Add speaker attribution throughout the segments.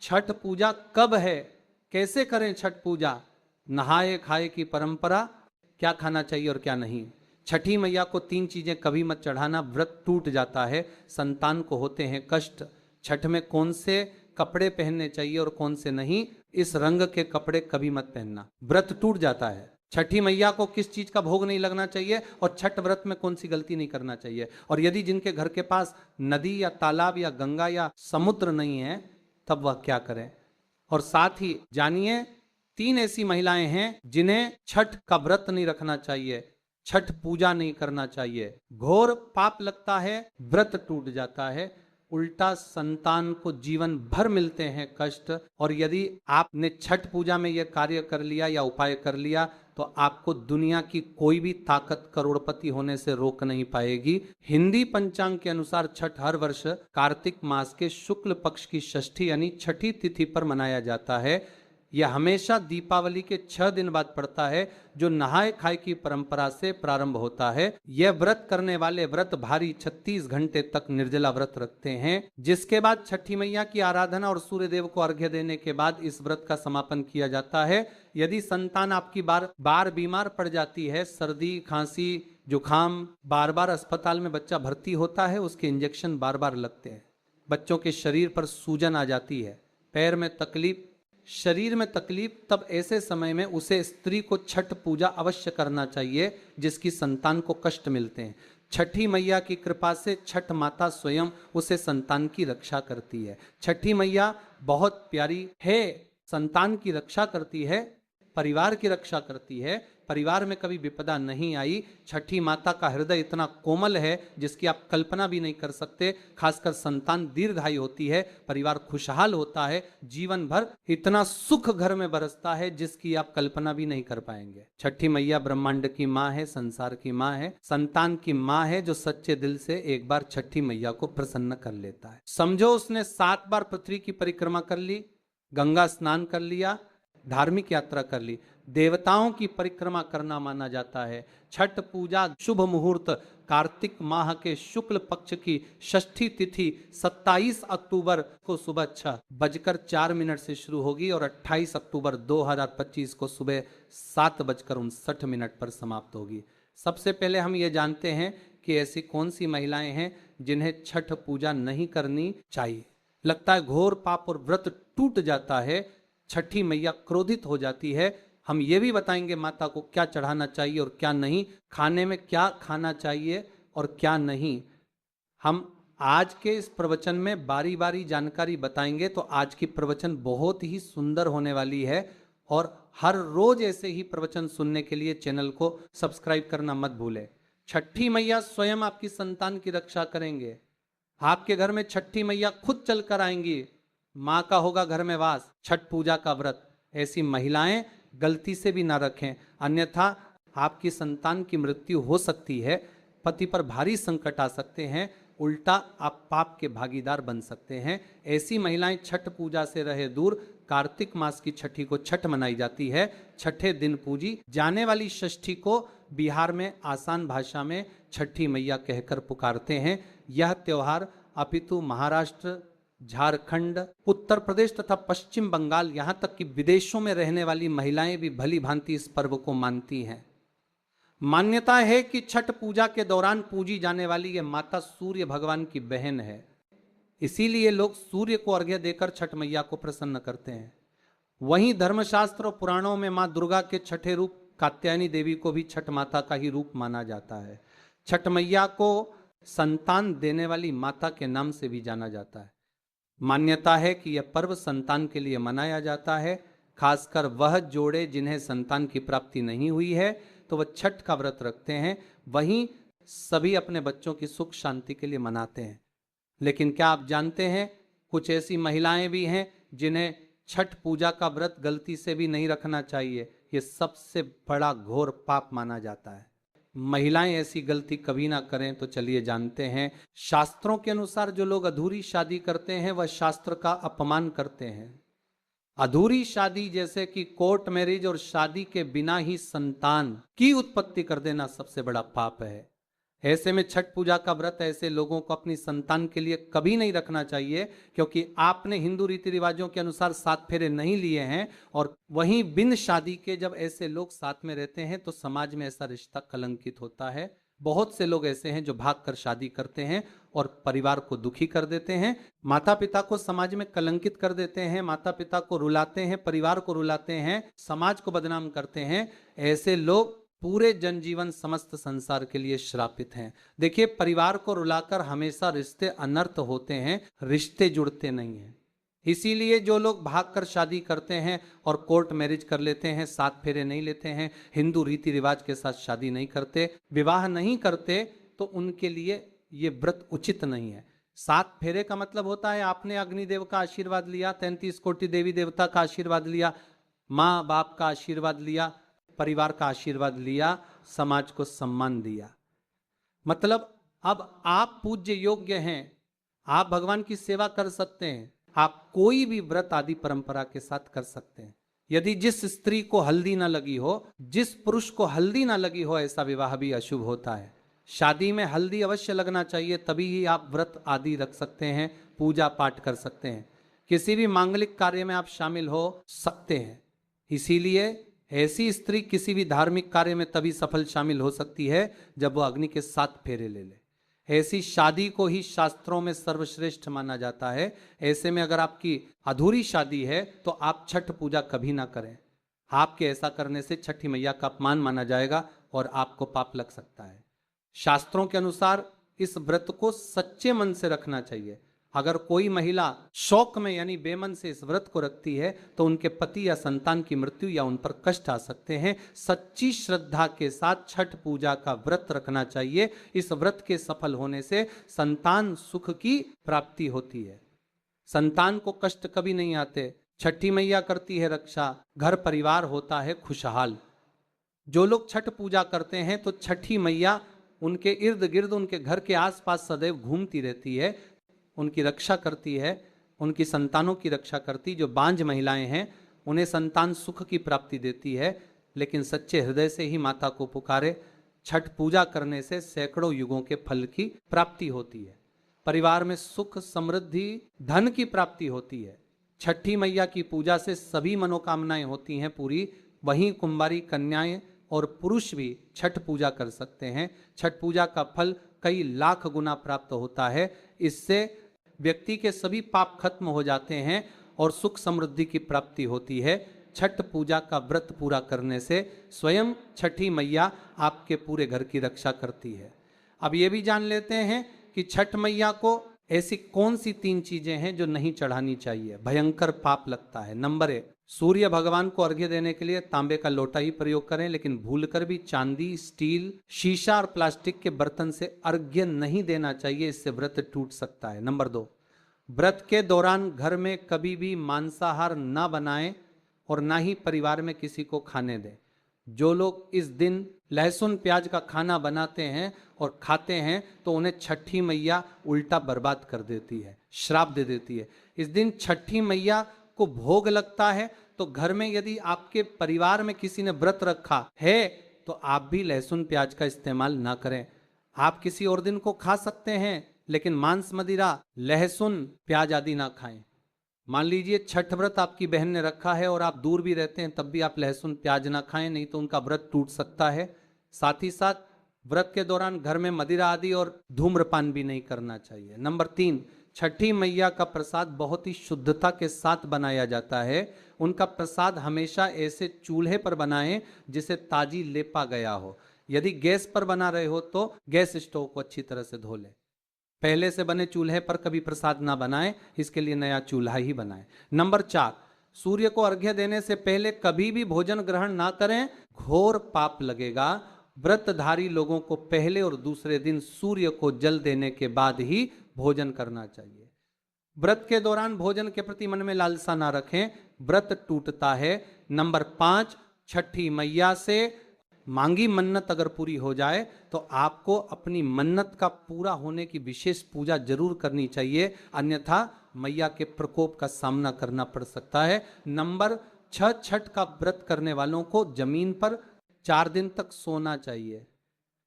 Speaker 1: छठ पूजा कब है, कैसे करें छठ पूजा, नहाए खाए की परंपरा, क्या खाना चाहिए और क्या नहीं। छठी मैया को 3 चीजें कभी मत चढ़ाना, व्रत टूट जाता है, संतान को होते हैं कष्ट। छठ में कौन से कपड़े पहनने चाहिए और कौन से नहीं, इस रंग के कपड़े कभी मत पहनना, व्रत टूट जाता है। छठी मैया को किस चीज का भोग नहीं लगना चाहिए और छठ व्रत में कौन सी गलती नहीं करना चाहिए। और यदि जिनके घर के पास नदी या तालाब या गंगा या समुद्र नहीं है तब वह क्या करें। और साथ ही जानिए 3 ऐसी महिलाएं हैं जिन्हें छठ का व्रत नहीं रखना चाहिए, छठ पूजा नहीं करना चाहिए, घोर पाप लगता है, व्रत टूट जाता है, उल्टा संतान को जीवन भर मिलते हैं कष्ट। और यदि आपने छठ पूजा में यह कार्य कर लिया या उपाय कर लिया तो आपको दुनिया की कोई भी ताकत करोड़पति होने से रोक नहीं पाएगी। हिंदी पंचांग के अनुसार छठ हर वर्ष कार्तिक मास के शुक्ल पक्ष की षष्ठी यानी छठी तिथि पर मनाया जाता है। यह हमेशा दीपावली के 6 दिन बाद पड़ता है, जो नहाए खाए की परंपरा से प्रारंभ होता है। यह व्रत करने वाले व्रत भारी 36 घंटे तक निर्जला व्रत रखते हैं, जिसके बाद छठी मैया की आराधना और सूर्य देव को अर्घ्य देने के बाद इस व्रत का समापन किया जाता है। यदि संतान आपकी बार बार बीमार पड़ जाती है, सर्दी खांसी जुकाम, बार बार अस्पताल में बच्चा भर्ती होता है, उसके इंजेक्शन बार बार लगते हैं, बच्चों के शरीर पर सूजन आ जाती है, पैर में तकलीफ, शरीर में तकलीफ, तब ऐसे समय में उसे स्त्री को छठ पूजा अवश्य करना चाहिए जिसकी संतान को कष्ट मिलते हैं। छठी मैया की कृपा से छठ माता स्वयं उसे संतान की रक्षा करती है। छठी मैया बहुत प्यारी है, संतान की रक्षा करती है, परिवार की रक्षा करती है, परिवार में कभी विपदा नहीं आई। छठी माता का हृदय इतना कोमल है जिसकी आप कल्पना भी नहीं कर सकते। खासकर संतान दीर्घायु होती है, परिवार खुशहाल होता है, जीवन भर इतना सुख घर में बरसता है जिसकी आप कल्पना भी नहीं कर पाएंगे। छठी मैया ब्रह्मांड की माँ है, संसार की माँ है, संतान की माँ है, जो सच्चे दिल से एक बार छठी मैया को प्रसन्न कर लेता है। समझो उसने 7 बार पृथ्वी की परिक्रमा कर ली, गंगा स्नान कर लिया, धार्मिक यात्रा कर ली, देवताओं की परिक्रमा करना माना जाता है। छठ पूजा शुभ मुहूर्त कार्तिक माह के शुक्ल पक्ष की षष्ठी तिथि 27 अक्टूबर को सुबह 6:04 से शुरू होगी और 28 अक्टूबर 2025 को सुबह 7:59 पर समाप्त होगी। सबसे पहले हम ये जानते हैं कि ऐसी कौन सी महिलाएं हैं जिन्हें छठ पूजा नहीं करनी चाहिए। लगता है घोर पाप और व्रत टूट जाता है, छठी मैया क्रोधित हो जाती है। हम ये भी बताएंगे माता को क्या चढ़ाना चाहिए और क्या नहीं, खाने में क्या खाना चाहिए और क्या नहीं। हम आज के इस प्रवचन में बारी बारी जानकारी बताएंगे, तो आज की प्रवचन बहुत ही सुंदर होने वाली है। और हर रोज ऐसे ही प्रवचन सुनने के लिए चैनल को सब्सक्राइब करना मत भूलें। छठी मैया स्वयं आपकी संतान की रक्षा करेंगे। आपके घर में छठी मैया खुद चलकर आएंगी, माँ का होगा घर में वास। छठ पूजा का व्रत ऐसी महिलाएं गलती से भी ना रखें, अन्यथा आपकी संतान की मृत्यु हो सकती है, पति पर भारी संकट आ सकते हैं, उल्टा आप पाप के भागीदार बन सकते हैं। ऐसी महिलाएं छठ पूजा से रहे दूर। कार्तिक मास की छठी को छठ मनाई जाती है, छठे दिन पूजी जाने वाली षष्ठी को बिहार में आसान भाषा में छठी मैया कहकर पुकारते हैं। यह त्योहार अपितु महाराष्ट्र, झारखंड, उत्तर प्रदेश तथा पश्चिम बंगाल, यहां तक कि विदेशों में रहने वाली महिलाएं भी भली भांति इस पर्व को मानती हैं। मान्यता है कि छठ पूजा के दौरान पूजी जाने वाली यह माता सूर्य भगवान की बहन है, इसीलिए लोग सूर्य को अर्घ्य देकर छठ मैया को प्रसन्न करते हैं। वहीं धर्मशास्त्र और पुराणों में मां दुर्गा के छठे रूप कात्यायनी देवी को भी छठ माता का ही रूप माना जाता है। छठ मैया को संतान देने वाली माता के नाम से भी जाना जाता है। मान्यता है कि यह पर्व संतान के लिए मनाया जाता है, खासकर वह जोड़े जिन्हें संतान की प्राप्ति नहीं हुई है तो वह छठ का व्रत रखते हैं। वहीं सभी अपने बच्चों की सुख शांति के लिए मनाते हैं। लेकिन क्या आप जानते हैं कुछ ऐसी महिलाएं भी हैं जिन्हें छठ पूजा का व्रत गलती से भी नहीं रखना चाहिए। यह सबसे बड़ा घोर पाप माना जाता है। महिलाएं ऐसी गलती कभी ना करें। तो चलिए जानते हैं। शास्त्रों के अनुसार जो लोग अधूरी शादी करते हैं वह शास्त्र का अपमान करते हैं। अधूरी शादी जैसे कि कोर्ट मैरिज और शादी के बिना ही संतान की उत्पत्ति कर देना सबसे बड़ा पाप है। ऐसे में छठ पूजा का व्रत ऐसे लोगों को अपनी संतान के लिए कभी नहीं रखना चाहिए, क्योंकि आपने हिंदू रीति रिवाजों के अनुसार 7 फेरे नहीं लिए हैं। और वहीं बिन शादी के जब ऐसे लोग साथ में रहते हैं तो समाज में ऐसा रिश्ता कलंकित होता है। बहुत से लोग ऐसे हैं जो भागकर शादी करते हैं और परिवार को दुखी कर देते हैं, माता पिता को समाज में कलंकित कर देते हैं, माता पिता को रुलाते हैं, परिवार को रुलाते हैं, समाज को बदनाम करते हैं। ऐसे लोग पूरे जनजीवन समस्त संसार के लिए श्रापित हैं। देखिए, परिवार को रुलाकर हमेशा रिश्ते अनर्थ होते हैं, रिश्ते जुड़ते नहीं हैं। इसीलिए जो लोग भागकर शादी करते हैं और कोर्ट मैरिज कर लेते हैं, 7 फेरे नहीं लेते हैं, हिंदू रीति रिवाज के साथ शादी नहीं करते, विवाह नहीं करते, तो उनके लिए ये व्रत उचित नहीं है। 7 फेरे का मतलब होता है आपने अग्निदेव का आशीर्वाद लिया, 33 कोटि देवी देवता का आशीर्वाद लिया, माँ बाप का आशीर्वाद लिया, परिवार का आशीर्वाद लिया, समाज को सम्मान दिया। मतलब अब आप पूज्य योग्य हैं, आप भगवान की सेवा कर सकते हैं, आप कोई भी व्रत आदि परंपरा के साथ कर सकते हैं। यदि जिस स्त्री को हल्दी ना लगी हो, जिस पुरुष को हल्दी ना लगी हो, ऐसा विवाह भी अशुभ होता है। शादी में हल्दी अवश्य लगना चाहिए, तभी ही आप व्रत आदि रख सकते हैं, पूजा पाठ कर सकते हैं, किसी भी मांगलिक कार्य में आप शामिल हो सकते हैं। इसीलिए ऐसी स्त्री किसी भी धार्मिक कार्य में तभी सफल शामिल हो सकती है जब वो अग्नि के 7 फेरे ले ले। ऐसी शादी को ही शास्त्रों में सर्वश्रेष्ठ माना जाता है। ऐसे में अगर आपकी अधूरी शादी है तो आप छठ पूजा कभी ना करें। आपके ऐसा करने से छठी मैया का अपमान माना जाएगा और आपको पाप लग सकता है। शास्त्रों के अनुसार इस व्रत को सच्चे मन से रखना चाहिए। अगर कोई महिला शौक में यानी बेमन से इस व्रत को रखती है तो उनके पति या संतान की मृत्यु या उन पर कष्ट आ सकते हैं। सच्ची श्रद्धा के साथ छठ पूजा का व्रत रखना चाहिए। इस व्रत के सफल होने से संतान सुख की प्राप्ति होती है, संतान को कष्ट कभी नहीं आते। छठी मैया करती है रक्षा, घर परिवार होता है खुशहाल। जो लोग छठ पूजा करते हैं तो छठी मैया उनके इर्द गिर्द, उनके घर के आसपास सदैव घूमती रहती है, उनकी रक्षा करती है, उनकी संतानों की रक्षा करती। जो बांझ महिलाएं हैं उन्हें संतान सुख की प्राप्ति देती है। लेकिन सच्चे हृदय से ही माता को पुकारे। छठ पूजा करने से सैकड़ों युगों के फल की प्राप्ति होती है, परिवार में सुख समृद्धि धन की प्राप्ति होती है। छठी मैया की पूजा से सभी मनोकामनाएं होती हैं पूरी। वहीं कुंवारी कन्याएं और पुरुष भी छठ पूजा कर सकते हैं। छठ पूजा का फल कई लाख गुना प्राप्त होता है। इससे व्यक्ति के सभी पाप खत्म हो जाते हैं और सुख समृद्धि की प्राप्ति होती है। छठ पूजा का व्रत पूरा करने से स्वयं छठी मैया आपके पूरे घर की रक्षा करती है। अब ये भी जान लेते हैं कि छठ मैया को ऐसी कौन सी 3 चीजें हैं जो नहीं चढ़ानी चाहिए, भयंकर पाप लगता है। नंबर 1, सूर्य भगवान को अर्घ्य देने के लिए तांबे का लोटा ही प्रयोग करें, लेकिन भूलकर भी चांदी, स्टील, शीशा और प्लास्टिक के बर्तन से अर्घ्य नहीं देना चाहिए, इससे व्रत टूट सकता है। नंबर 2, व्रत के दौरान घर में कभी भी मांसाहार ना बनाएं और ना ही परिवार में किसी को खाने दें। जो लोग इस दिन लहसुन प्याज का खाना बनाते हैं और खाते हैं तो उन्हें छठी मैया उल्टा बर्बाद कर देती है, श्राप दे देती है। इस दिन छठी मैया को भोग लगता है, तो घर में यदि आपके परिवार में किसी ने व्रत रखा है तो आप भी लहसुन प्याज का इस्तेमाल ना करें। आप किसी और दिन को खा सकते हैं, लेकिन मांस मदिरा, लहसुन प्याज आदि ना खाएं। मान लीजिए छठ व्रत आपकी बहन ने रखा है और आप दूर भी रहते हैं, तब भी आप लहसुन प्याज ना खाएं, नहीं तो उनका व्रत टूट सकता है। साथ ही साथ व्रत के दौरान घर में मदिरा आदि और धूम्रपान भी नहीं करना चाहिए। नंबर 3, छठी मैया का प्रसाद बहुत ही शुद्धता के साथ बनाया जाता है। उनका प्रसाद हमेशा ऐसे चूल्हे पर बनाएं जिसे ताजी लेपा गया हो। यदि गैस पर बना रहे हो तो गैस स्टोव को अच्छी तरह से धो लें। पहले से बने चूल्हे पर कभी प्रसाद ना बनाएं, इसके लिए नया चूल्हा ही बनाएं। नंबर 4, सूर्य को अर्घ्य देने से पहले कभी भी भोजन ग्रहण ना करें, घोर पाप लगेगा। व्रतधारी लोगों को पहले और दूसरे दिन सूर्य को जल देने के बाद ही भोजन करना चाहिए। व्रत के दौरान भोजन के प्रति मन में लालसा ना रखें, व्रत टूटता है। नंबर 5, छठी मैया से मांगी मन्नत अगर पूरी हो जाए तो आपको अपनी मन्नत का पूरा होने की विशेष पूजा जरूर करनी चाहिए, अन्यथा मैया के प्रकोप का सामना करना पड़ सकता है। नंबर 6, छठ का व्रत करने वालों को जमीन पर 4 दिन तक सोना चाहिए।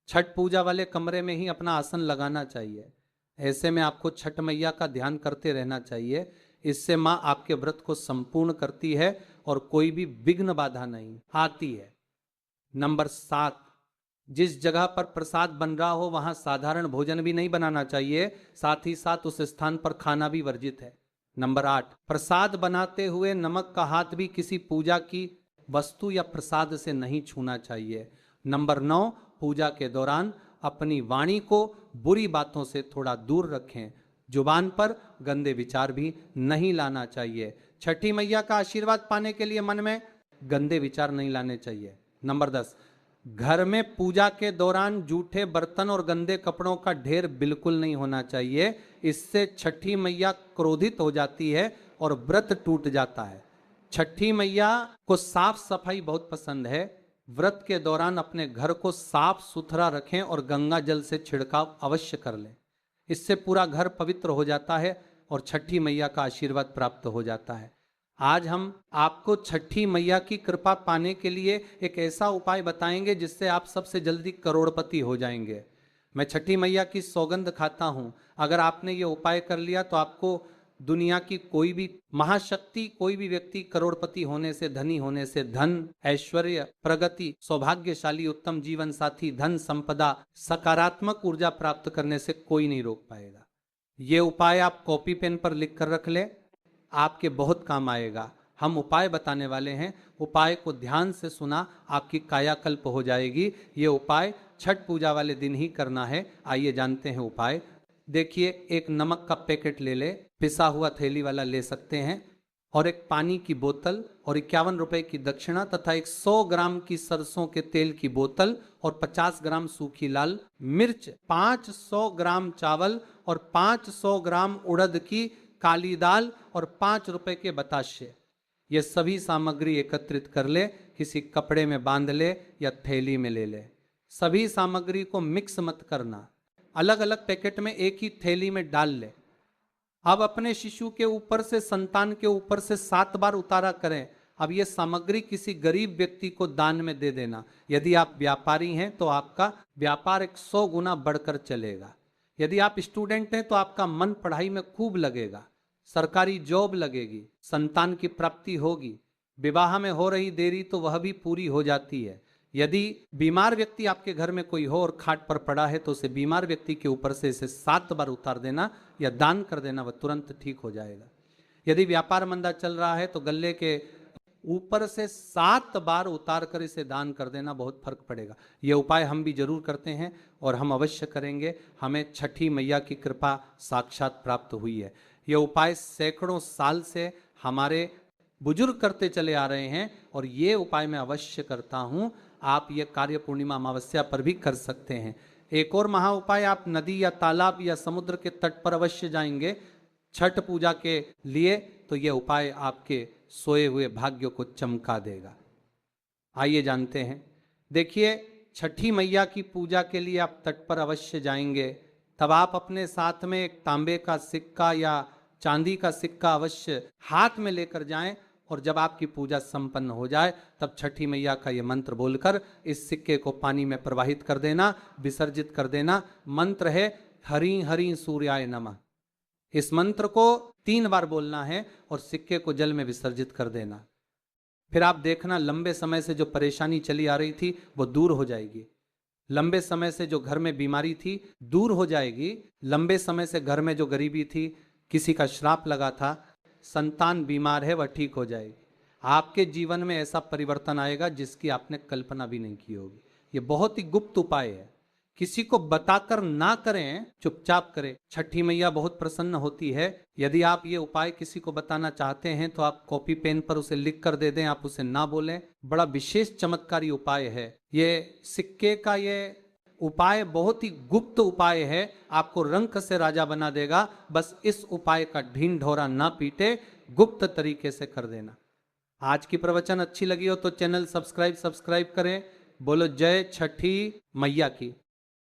Speaker 1: छठ पूजा वाले कमरे में ही अपना आसन लगाना चाहिए। ऐसे में आपको छठ मैया का ध्यान करते रहना चाहिए। इससे माँ आपके व्रत को संपूर्ण करती है और कोई भी विघ्न बाधा नहीं आती है। नंबर 7, जिस जगह पर प्रसाद बन रहा हो वहां साधारण भोजन भी नहीं बनाना चाहिए, साथ ही साथ उस स्थान पर खाना भी वर्जित है। नंबर 8, प्रसाद बनाते हुए नमक का हाथ भी किसी पूजा की वस्तु या प्रसाद से नहीं छूना चाहिए। नंबर 9, पूजा के दौरान अपनी वाणी को बुरी बातों से थोड़ा दूर रखें। जुबान पर गंदे विचार भी नहीं लाना चाहिए। छठी मैया का आशीर्वाद पाने के लिए मन में गंदे विचार नहीं लाने चाहिए। नंबर 10, घर में पूजा के दौरान जूठे बर्तन और गंदे कपड़ों का ढेर बिल्कुल नहीं होना चाहिए। इससे छठी मैया क्रोधित हो जाती है और व्रत टूट जाता है। छठी मैया को साफ सफाई बहुत पसंद है। व्रत के दौरान अपने घर को साफ सुथरा रखें और गंगा जल से छिड़काव अवश्य कर लें। इससे पूरा घर पवित्र हो जाता है और छठी मैया का आशीर्वाद प्राप्त हो जाता है। आज हम आपको छठी मैया की कृपा पाने के लिए एक ऐसा उपाय बताएंगे जिससे आप सबसे जल्दी करोड़पति हो जाएंगे। मैं छठी मैया की सौगंध खाता हूं, अगर आपने ये उपाय कर लिया तो आपको दुनिया की कोई भी महाशक्ति, कोई भी व्यक्ति करोड़पति होने से, धनी होने से, धन, ऐश्वर्य, प्रगति, सौभाग्यशाली, उत्तम जीवन साथी, धन संपदा, सकारात्मक ऊर्जा प्राप्त करने से कोई नहीं रोक पाएगा। ये उपाय आप कॉपी पेन पर लिख कर रख ले, आपके बहुत काम आएगा। हम उपाय बताने वाले हैं, उपाय को ध्यान से सुना, आपकी कायाकल्प हो जाएगी। ये उपाय छठ पूजा वाले दिन ही करना है। आइए जानते हैं उपाय। देखिए, एक नमक का पैकेट ले ले, पिसा हुआ थैली वाला ले सकते हैं, और एक पानी की बोतल और 51 रुपए की दक्षिणा तथा एक 100 ग्राम की सरसों के तेल की बोतल और 50 ग्राम सूखी लाल मिर्च, 500 ग्राम चावल और 500 ग्राम उड़द की काली दाल और 5 रुपए के बताशे। ये सभी सामग्री एकत्रित कर ले, किसी कपड़े में बांध ले या थैली में ले ले। सभी सामग्री को मिक्स मत करना, अलग अलग पैकेट में एक ही थैली में डाल ले। अब अपने शिशु के ऊपर से, संतान के ऊपर से 7 बार उतारा करें। अब ये सामग्री किसी गरीब व्यक्ति को दान में दे देना। यदि आप व्यापारी हैं तो आपका व्यापार 100 गुना बढ़कर चलेगा। यदि आप स्टूडेंट हैं तो आपका मन पढ़ाई में खूब लगेगा, सरकारी जॉब लगेगी, संतान की प्राप्ति होगी, विवाह में हो रही देरी तो वह भी पूरी हो जाती है। यदि बीमार व्यक्ति आपके घर में कोई हो और खाट पर पड़ा है तो उसे बीमार व्यक्ति के ऊपर से इसे 7 बार उतार देना या दान कर देना, वह तुरंत ठीक हो जाएगा। यदि व्यापार मंदा चल रहा है तो गले के ऊपर से 7 बार उतार कर इसे दान कर देना, बहुत फर्क पड़ेगा। यह उपाय हम भी जरूर करते हैं और हम अवश्य करेंगे। हमें छठी मैया की कृपा साक्षात प्राप्त हुई है। यह उपाय सैकड़ों साल से हमारे बुजुर्ग करते चले आ रहे हैं और ये उपाय मैं अवश्य करता हूं। आप ये कार्य पूर्णिमा अमावस्या पर भी कर सकते हैं। एक और महा उपाय, आप नदी या तालाब या समुद्र के तट पर अवश्य जाएंगे छठ पूजा के लिए, तो यह उपाय आपके सोए हुए भाग्य को चमका देगा। आइए जानते हैं। देखिए, छठी मैया की पूजा के लिए आप तट पर अवश्य जाएंगे, तब आप अपने साथ में एक तांबे का सिक्का या चांदी का सिक्का अवश्य हाथ में लेकर जाएं, और जब आपकी पूजा संपन्न हो जाए तब छठी मैया का ये मंत्र बोलकर इस सिक्के को पानी में प्रवाहित कर देना, विसर्जित कर देना। मंत्र है हरि हरि सूर्याय नमः। इस मंत्र को 3 बार बोलना है और सिक्के को जल में विसर्जित कर देना। फिर आप देखना, लंबे समय से जो परेशानी चली आ रही थी वो दूर हो जाएगी। लंबे समय से जो घर में बीमारी थी दूर हो जाएगी। लंबे समय से घर में जो गरीबी थी, किसी का श्राप लगा था, संतान बीमार है, वह ठीक हो जाएगी। आपके जीवन में ऐसा परिवर्तन आएगा जिसकी आपने कल्पना भी नहीं की होगी। ये बहुत ही गुप्त उपाय है, किसी को बताकर ना करें, चुपचाप करें। छठी मैया बहुत प्रसन्न होती है। यदि आप ये उपाय किसी को बताना चाहते हैं तो आप कॉपी पेन पर उसे लिख कर दे दें, आप उसे ना बोलें। बड़ा विशेष चमत्कारी उपाय है ये। सिक्के का ये उपाय बहुत ही गुप्त उपाय है, आपको रंक से राजा बना देगा। बस इस उपाय का ढीन ढोरा ना पीटे, गुप्त तरीके से कर देना। आज की प्रवचन अच्छी लगी हो तो चैनल सब्सक्राइब करें। बोलो जय छठी मैया की।